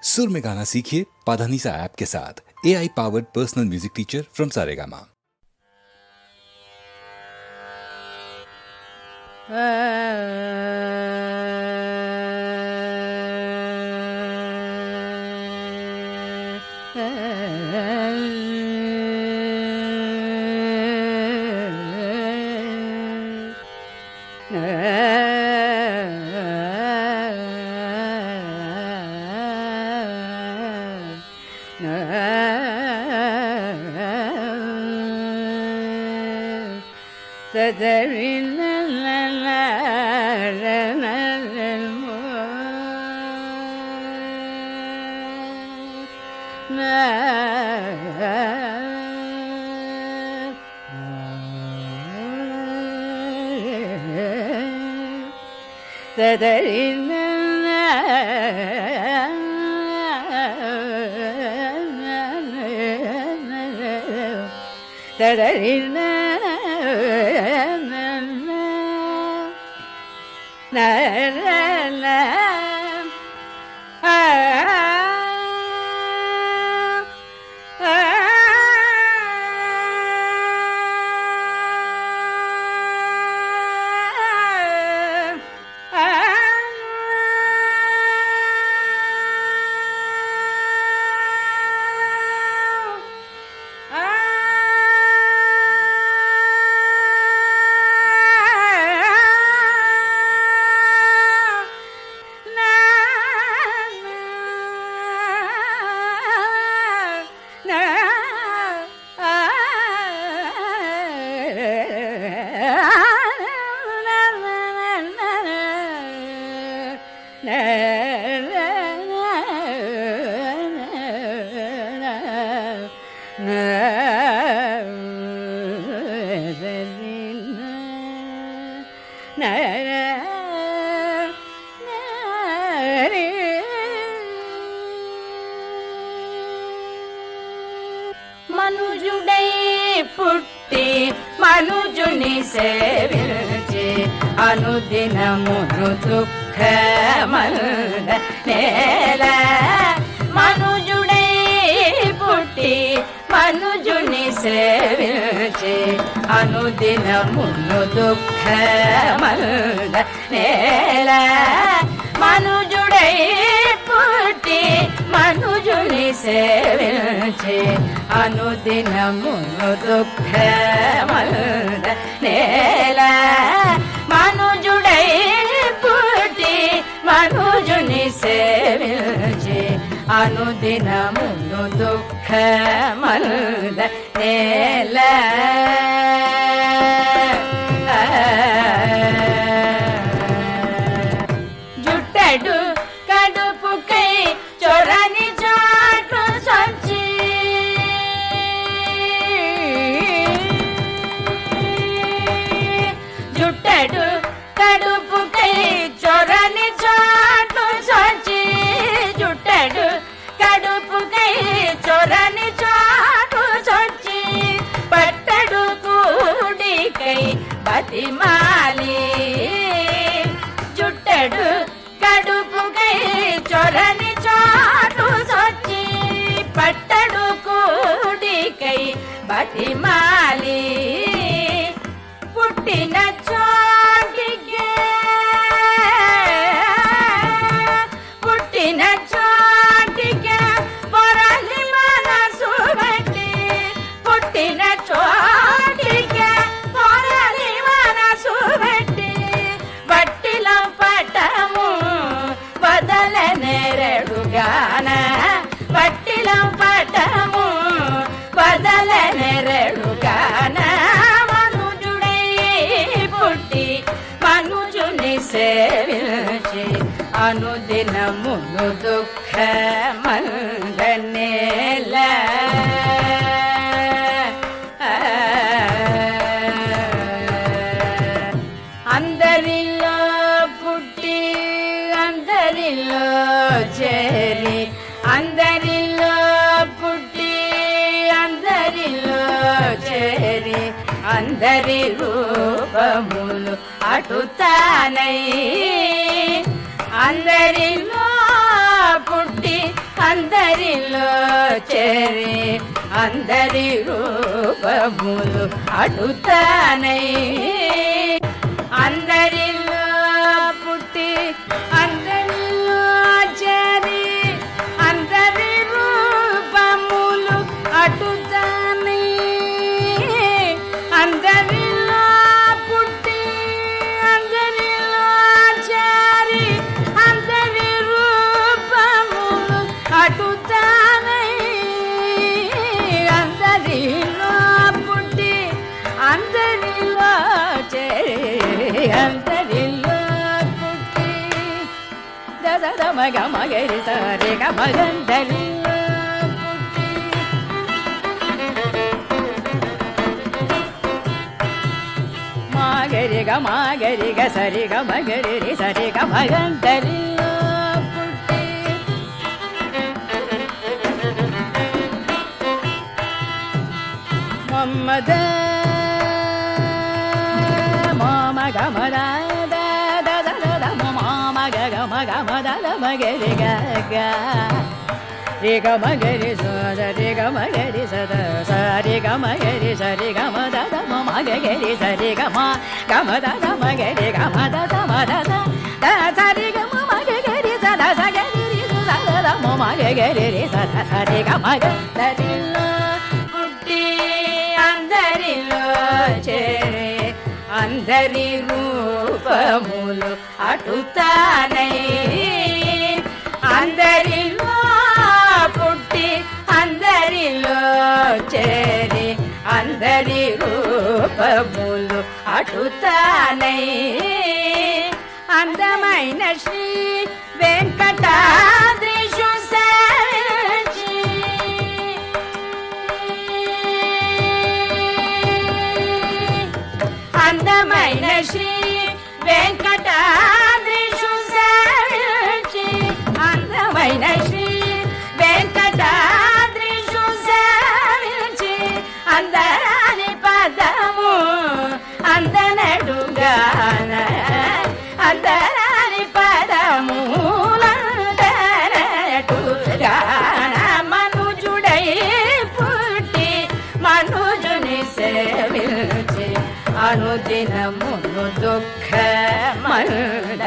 सुर में गाना सीखिए पाधानीसा ऐप के साथ। AI powered personal music teacher from Saregama. మనుజుడై పుట్టి మనుజుని సేవించి అనుదినమును దుఃఖమల్ద నేల. మనుజుడై పుట్టి మనుజుని సేవించి అనుదినమును దుఃఖమల్ద నేల. మనుజుడై పుట్టి మనుజుని సేవించి అనుదినమును దుఃఖమల్ద నేల. మనుజుడై పుట్టి మనుజుని సేవించి అనుదినమును దుఃఖమల్ద నేల. జుట్టడు కడుపుకై చొరని చాటు సొచ్చి జుట్టడు కడుపుకై చొరని చాటు సొచ్చి జుట్టడు కడుపుకై చొరని చాటు సొచ్చి పట్టడు కూడికై బతిమాలి జుట్టడు కడుపుకై చొరని చాటు సొచ్చి పట్టడు కూడికై బతిమాలి పుట్టిన చోటికే పుట్టిన చోటికే పొరలి మనసు బట్టి పుట్టిన చోటికే పొరలి మనసు బట్టి వట్టిలో పటము వదలనెరడుగాన వట్టిలో పటము వదలనెరడుగాన. మనుజుడై పుట్టి మనుజుని సేవించి అనుదినమును దుఃఖమల్ద నేల. అందరిలో పుట్టి అందరిలో చేరి అందరిలో పుట్టి అందరిలో చేరి అందరి రూపములు అటుతానై అందరిలో పుట్టి చేరి అందరి రూపములు అటుతానై అందరిలో పుట్టి అందరిలో చేరి అందరి రూపములు అటుతానై అందరిలో పుట్టి అందరిలో చేరి అందరి రూపములు అటుతానై అందరిలో పుట్టి అందరిలో చేరి అందరిలో పుట్టి దద మగ మగరి సరి గ మగందరిలో పుట్టి మాగరి గ సరి గ మగరి రి సరి గ మగందరిలో పుట్టి మమ్మద మామ గమద మామ గమద మగరి గ రి గ మగరి సరి గ మగరి సద సరి గ మగరి సరి గ మద మగరి సరి గ మద మగరి గ మద మద సరి గ మగరి సద సగరి సద మగరి సద సరి గ మగరిలో పుట్టి అందరిలో చేరే అందరి రూపములు అటుతానై అందరిలో పుట్టి అందరిలో చేరి అందరి రూపములు అటుతానై అందమైన శ్రీ వెంకటాద్రీషు సేవించి అందమైన శ్రీ వెంకటాద్రీషు సేవించి అందమైన శ్రీ వెంకటాద్రీషు సేవించి అందరాని పదము అందనడుగాన అందరాని పదము అందనడుగాన మనుజుడై పుట్టి మనుజుని సేవించి అనుదినమును దుఃఖ మండ